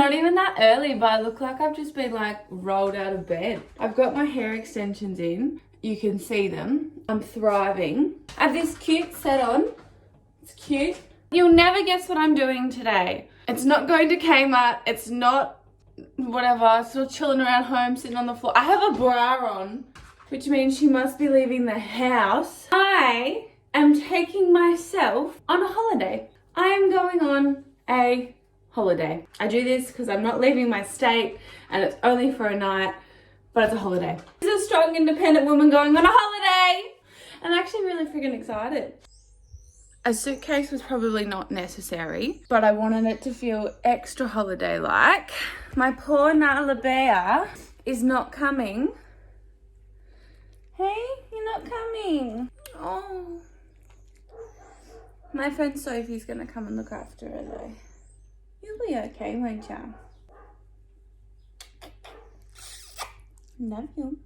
not even that early, but I look like I've just been like rolled out of bed. I've got my hair extensions in. You can see them. I'm thriving. I have this cute set on. It's cute. You'll never guess what I'm doing today. It's not going to Kmart. It's not whatever. Still chilling around home, sitting on the floor. I have a bra on, which means she must be leaving the house. I am taking myself on a holiday. I am going on a holiday. I do this because I'm not leaving my state and it's only for a night, but it's a holiday. This is a strong, independent woman going on a holiday. I'm actually really freaking excited. A suitcase was probably not necessary, but I wanted it to feel extra holiday-like. My poor Nala Bear is not coming. Hey, you're not coming. Oh. My friend Sophie's gonna come and look after her though. You'll be okay, won't you? Love you.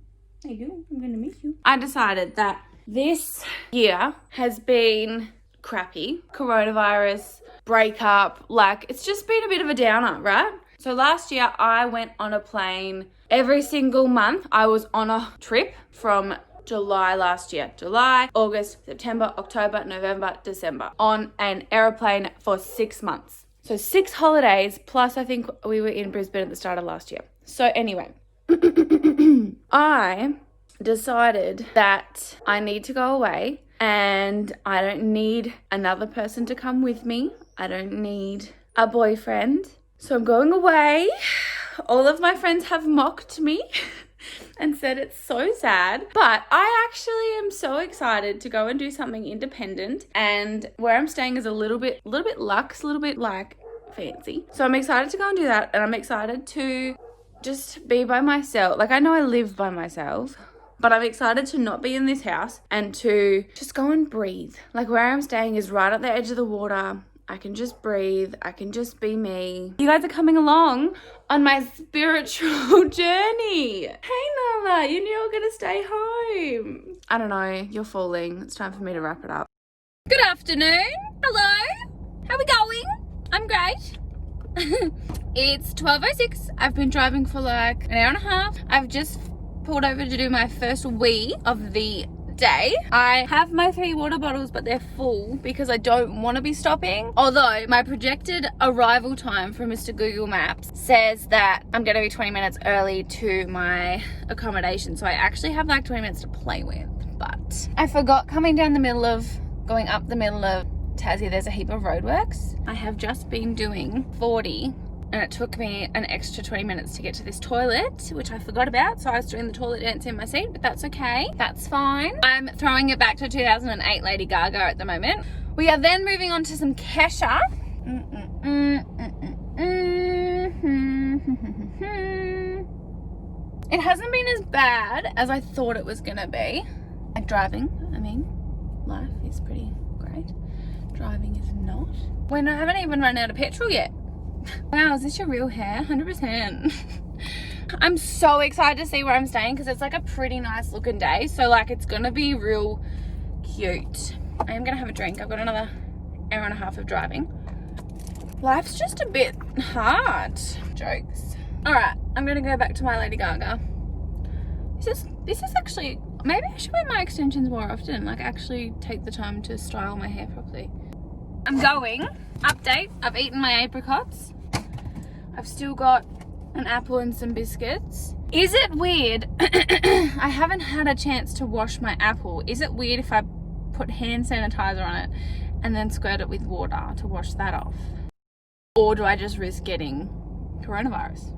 I do. I'm gonna miss you. I decided that this year has been crappy. Coronavirus, breakup, like it's just been a bit of a downer, right? So last year I went on a plane every single month. I was on a trip from July last year. July, August, September, October, November, December. On an aeroplane for 6 months. So 6 holidays, plus I think we were in Brisbane at the start of last year. So anyway, I decided that I need to go away and I don't need another person to come with me. I don't need a boyfriend. So I'm going away. All of my friends have mocked me and said it's so sad, but I actually am so excited to go and do something independent, and where I'm staying is a little bit luxe, a little bit like fancy. So I'm excited to go and do that, and I'm excited to just be by myself. Like I know I live by myself, but I'm excited to not be in this house and to just go and breathe. Like where I'm staying is right at the edge of the water. I can just breathe. I can just be me. You guys are coming along on my spiritual journey. Hey, Nala, you knew you were going to stay home. I don't know. You're falling. It's time for me to wrap it up. Good afternoon. Hello. How we going? I'm great. It's 12:06. I've been driving for like an hour and a half. I've just pulled over to do my first wee of the day. I have my 3 water bottles, but they're full because I don't want to be stopping. Although my projected arrival time from Mr. Google Maps says that I'm going to be 20 minutes early to my accommodation. So I actually have like 20 minutes to play with, but I forgot going up the middle of Tassie, there's a heap of roadworks. I have just been doing 40 and it took me an extra 20 minutes to get to this toilet, which I forgot about. So I was doing the toilet dance in my seat, but that's okay. That's fine. I'm throwing it back to 2008 Lady Gaga at the moment. We are then moving on to some Kesha. It hasn't been as bad as I thought it was gonna be. Like driving, I mean, life is pretty great. Driving is not. I haven't even run out of petrol yet. Wow, is this your real hair? 100%. I'm so excited to see where I'm staying because it's like a pretty nice looking day. So like it's gonna be real cute. I am gonna have a drink. I've got another hour and a half of driving. Life's just a bit hard. Jokes. All right, I'm gonna go back to my Lady Gaga. This is actually, maybe I should wear my extensions more often. Like actually take the time to style my hair properly. I'm going. Update, I've eaten my apricots. I've still got an apple and some biscuits. Is it weird? I haven't had a chance to wash my apple. Is it weird if I put hand sanitizer on it and then squirt it with water to wash that off? Or do I just risk getting coronavirus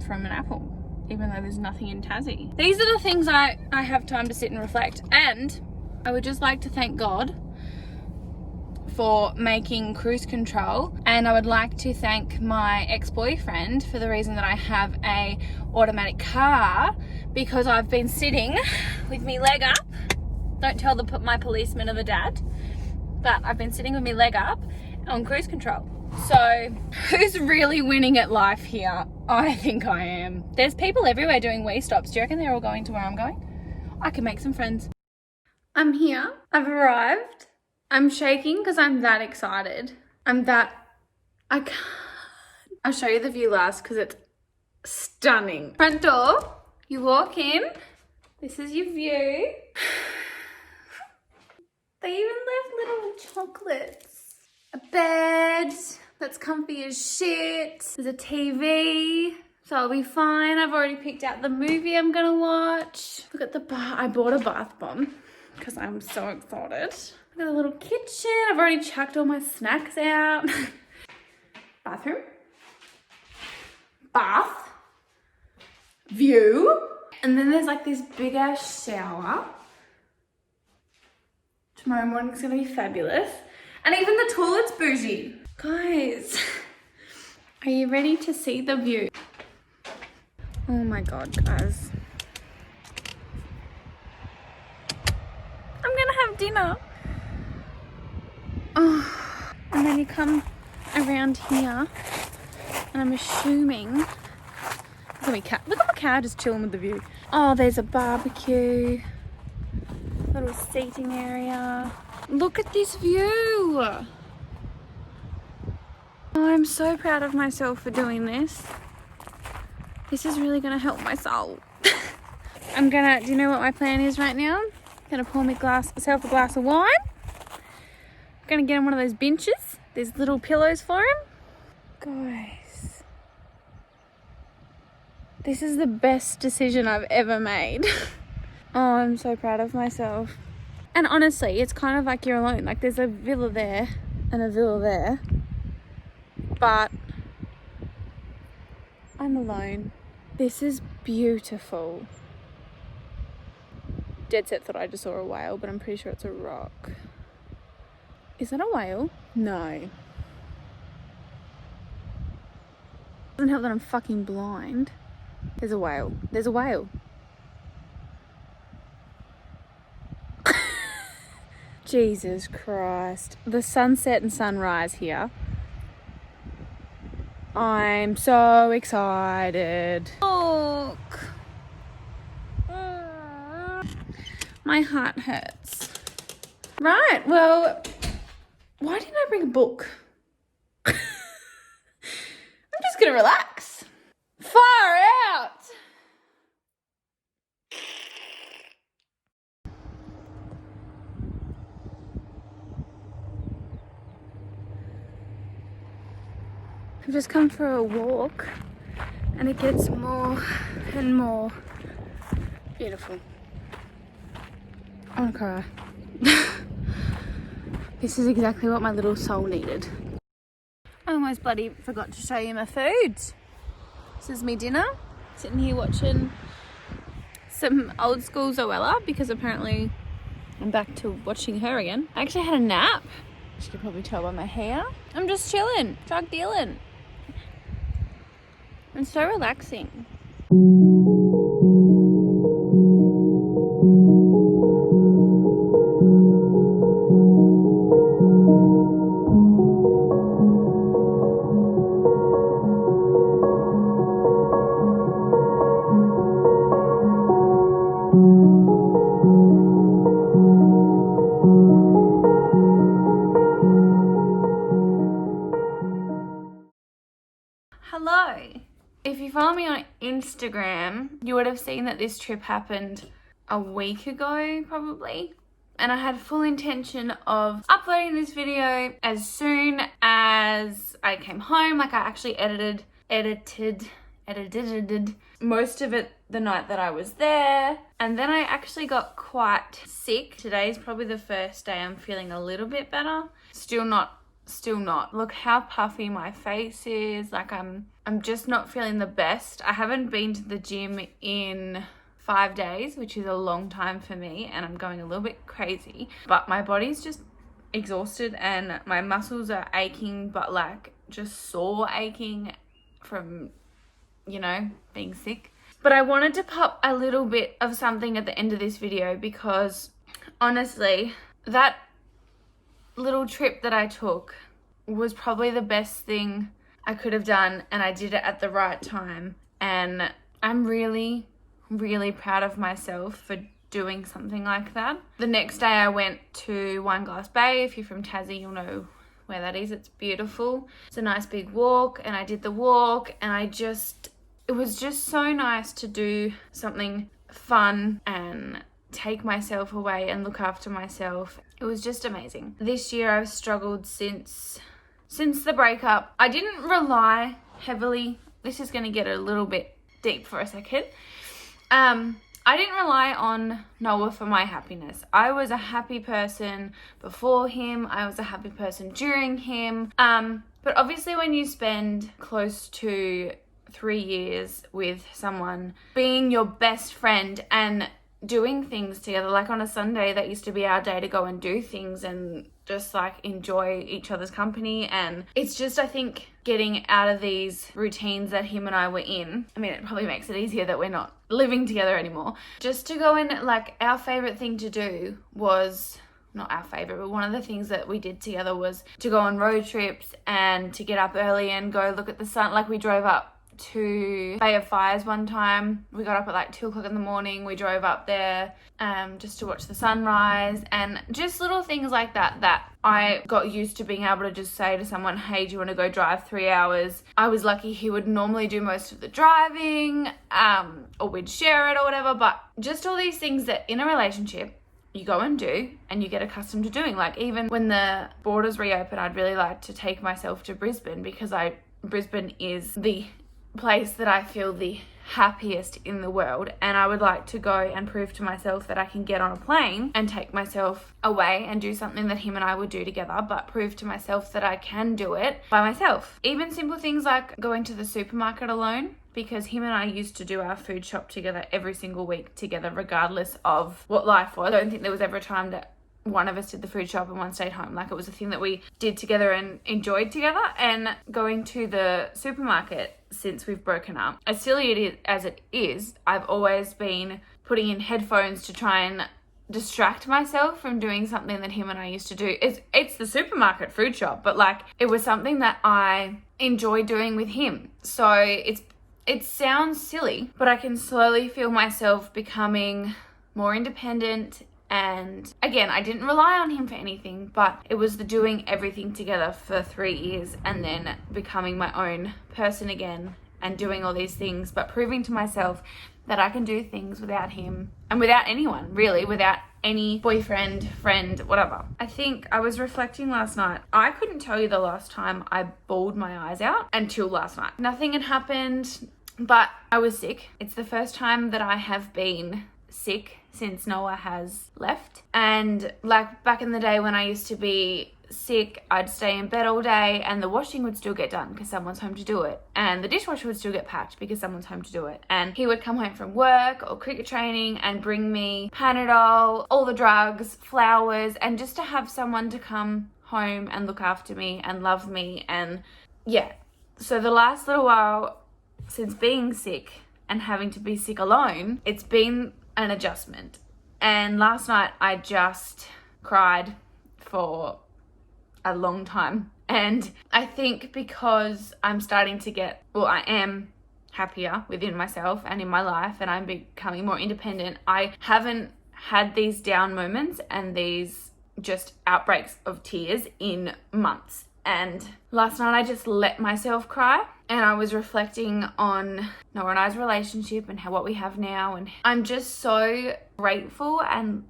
from an apple, even though there's nothing in Tassie? These are the things I have time to sit and reflect. And I would just like to thank God for making cruise control, and I would like to thank my ex-boyfriend for the reason that I have a automatic car, because I've been sitting with me leg up. Don't tell my policeman of a dad, but I've been sitting with me leg up on cruise control. So who's really winning at life here? I think I am. There's people everywhere doing wee stops. Do you reckon they're all going to where I'm going? I can make some friends. I'm here. I've arrived. I'm shaking because I'm that excited. I can't I'll show you the view last because it's stunning. Front door, you walk in, this is your view. They even left little chocolates. A bed that's comfy as shit. There's a TV, so I'll be fine. I've already picked out the movie I'm gonna watch. Look at the bar. I bought a bath bomb because I'm so excited. Look at the little kitchen. I've already chucked all my snacks out. Bathroom. Bath. View. And then there's like this big ass shower. Tomorrow morning's gonna be fabulous. And even the toilet's bougie. Guys, are you ready to see the view? Oh my God, guys. I'm gonna have dinner. Oh, and then you come around here and I'm assuming, look at my cow just chilling with the view. Oh, there's a barbecue, little seating area. Look at this view. Oh, I'm so proud of myself for doing this. This is really gonna help my soul. Do you know what my plan is right now? I'm gonna pour myself a glass of wine. I'm gonna get him one of those benches. There's little pillows for him. Guys, this is the best decision I've ever made. Oh, I'm so proud of myself. And honestly, it's kind of like you're alone. Like there's a villa there and a villa there, but I'm alone. This is beautiful. Dead set thought I just saw a whale, but I'm pretty sure it's a rock. Is that a whale? No. Doesn't help that I'm fucking blind. There's a whale. There's a whale. Jesus Christ. The sunset and sunrise here. I'm so excited. Look. My heart hurts. Right, well, why didn't I bring a book? I'm just gonna relax. Far out. I've just come for a walk and it gets more and more beautiful. I wanna cry. This is exactly what my little soul needed. I almost bloody forgot to show you my food. This is me dinner. Sitting here watching some old school Zoella because apparently I'm back to watching her again. I actually had a nap. As you can probably tell by my hair. I'm just chilling, drug dealing. It's so relaxing. Hello. If you follow me on Instagram, you would have seen that this trip happened a week ago, probably. And I had full intention of uploading this video as soon as I came home. Like I actually edited most of it the night that I was there. And then I actually got quite sick. Today's probably the first day I'm feeling a little bit better. Still not. Look how puffy my face is. Like I'm just not feeling the best. I haven't been to the gym in 5 days, which is a long time for me, and I'm going a little bit crazy. But my body's just exhausted and my muscles are aching, but like just sore aching from, you know, being sick. But I wanted to pop a little bit of something at the end of this video because honestly, that little trip that I took was probably the best thing I could have done, and I did it at the right time. And I'm really, really proud of myself for doing something like that. The next day I went to Wineglass Bay. If you're from Tassie, you'll know where that is. It's beautiful. It's a nice big walk, and I did the walk, and it was just so nice to do something fun and take myself away and look after myself. It was just amazing. This year I've struggled since the breakup. I didn't rely heavily. This is going to get a little bit deep for a second. I didn't rely on Noah for my happiness. I was a happy person before him. I was a happy person during him. But obviously when you spend close to 3 years with someone, being your best friend and doing things together, like on a Sunday, that used to be our day to go and do things and just like enjoy each other's company. And it's just, I think, getting out of these routines that him and I were in. I mean, it probably makes it easier that we're not living together anymore. Just to go in, like, our favorite thing to do was, not our favorite, but one of the things that we did together was to go on road trips and to get up early and go look at the sun. Like, we drove up to Bay of Fires one time. We got up at like 2 o'clock in the morning. We drove up there just to watch the sunrise, and just little things like that I got used to being able to just say to someone, hey, do you want to go drive 3 hours? I was lucky he would normally do most of the driving, or we'd share it or whatever. But just all these things that in a relationship you go and do and you get accustomed to doing. Like, even when the borders reopen, I'd really like to take myself to Brisbane, because Brisbane is the place that I feel the happiest in the world, and I would like to go and prove to myself that I can get on a plane and take myself away and do something that him and I would do together, but prove to myself that I can do it by myself. Even simple things like going to the supermarket alone, because him and I used to do our food shop together every single week together, regardless of what life was. I don't think there was ever a time that one of us did the food shop and one stayed home. Like, it was a thing that we did together and enjoyed together. And going to the supermarket since we've broken up, as silly as it is, I've always been putting in headphones to try and distract myself from doing something that him and I used to do. It's the supermarket food shop, but like, it was something that I enjoy doing with him. So it sounds silly, but I can slowly feel myself becoming more independent. And again, I didn't rely on him for anything, but it was the doing everything together for 3 years and then becoming my own person again and doing all these things, but proving to myself that I can do things without him and without anyone, really, without any boyfriend, friend, whatever. I think I was reflecting last night. I couldn't tell you the last time I bawled my eyes out until last night. Nothing had happened, but I was sick. It's the first time that I have been sick since Noah has left. And like, back in the day when I used to be sick, I'd stay in bed all day and the washing would still get done because someone's home to do it, and the dishwasher would still get packed because someone's home to do it. And he would come home from work or cricket training and bring me Panadol, all the drugs, flowers, and just to have someone to come home and look after me and love me. And yeah, so the last little while since being sick and having to be sick alone, it's been an adjustment. And last night I just cried for a long time. And I think because I'm starting to I am happier within myself and in my life, and I'm becoming more independent, I haven't had these down moments and these just outbreaks of tears in months. And last night I just let myself cry, and I was reflecting on Noah and I's relationship and what we have now, and I'm just so grateful and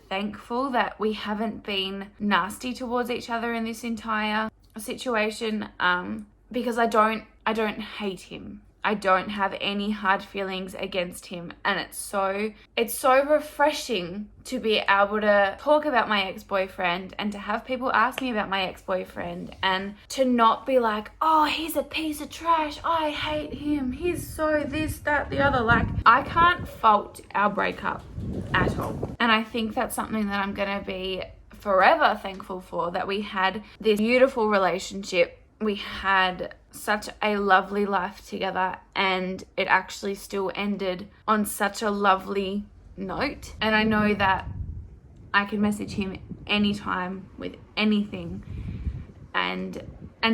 thankful that we haven't been nasty towards each other in this entire situation, because I don't hate him. I don't have any hard feelings against him, and it's so refreshing to be able to talk about my ex-boyfriend and to have people ask me about my ex-boyfriend and to not be like, oh, he's a piece of trash, I hate him, he's so this, that, the other. Like, I can't fault our breakup at all, and I think that's something that I'm gonna be forever thankful for, that we had this beautiful relationship. We had such a lovely life together, and it actually still ended on such a lovely note. And I know that I can message him anytime with anything, and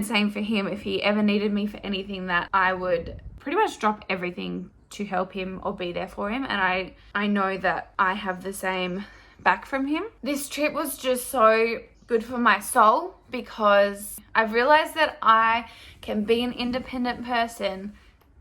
same for him. If he ever needed me for anything, that I would pretty much drop everything to help him or be there for him. And I know that I have the same back from him. This trip was just so good for my soul because I've realized that I can be an independent person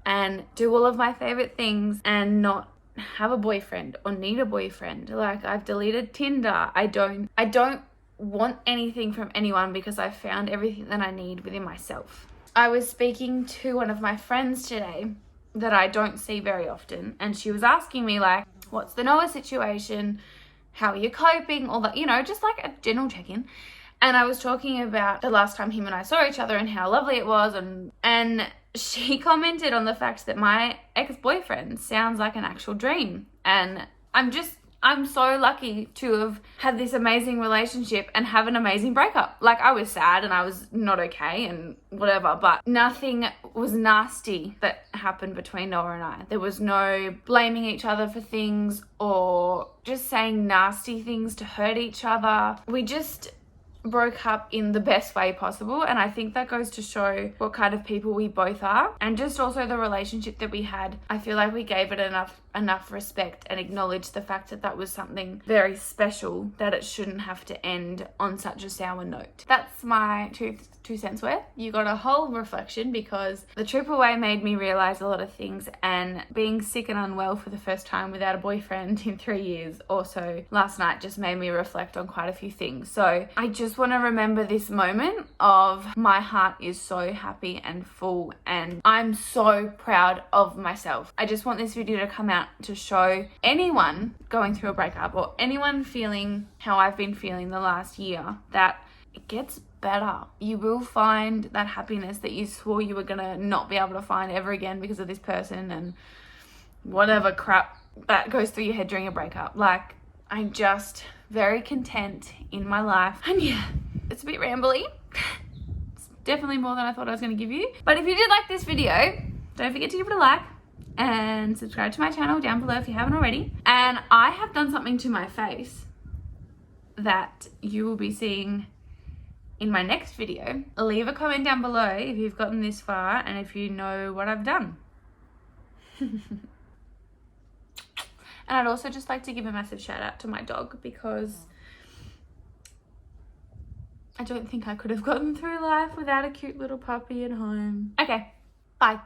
and do all of my favorite things and not have a boyfriend or need a boyfriend. Like, I've deleted Tinder. I don't want anything from anyone because I've found everything that I need within myself. I was speaking to one of my friends today that I don't see very often, and she was asking me, like, what's the Noah situation? How are you coping? All that, just like a general check-in. And I was talking about the last time him and I saw each other and how lovely it was, and she commented on the fact that my ex-boyfriend sounds like an actual dream. And I'm so lucky to have had this amazing relationship and have an amazing breakup. Like, I was sad and I was not okay and whatever, but nothing was nasty that happened between Noah and I. There was no blaming each other for things or just saying nasty things to hurt each other. We just broke up in the best way possible, and I think that goes to show what kind of people we both are, and just also the relationship that we had. I feel like we gave it enough respect and acknowledged the fact that that was something very special, that it shouldn't have to end on such a sour note. That's my two cents worth. You got a whole reflection because the trip away made me realize a lot of things, and being sick and unwell for the first time without a boyfriend in 3 years also last night just made me reflect on quite a few things. So I just want to remember this moment of my heart is so happy and full, and I'm so proud of myself. I just want this video to come out to show anyone going through a breakup or anyone feeling how I've been feeling the last year that it gets better. You will find that happiness that you swore you were gonna not be able to find ever again because of this person and whatever crap that goes through your head during a breakup. Like, I'm just very content in my life. And yeah, it's a bit rambly. It's definitely more than I thought I was going to give you. But if you did like this video, don't forget to give it a like and subscribe to my channel down below if you haven't already. And I have done something to my face that you will be seeing in my next video. Leave a comment down below if you've gotten this far and if you know what I've done. And I'd also just like to give a massive shout out to my dog because I don't think I could have gotten through life without a cute little puppy at home. Okay, bye.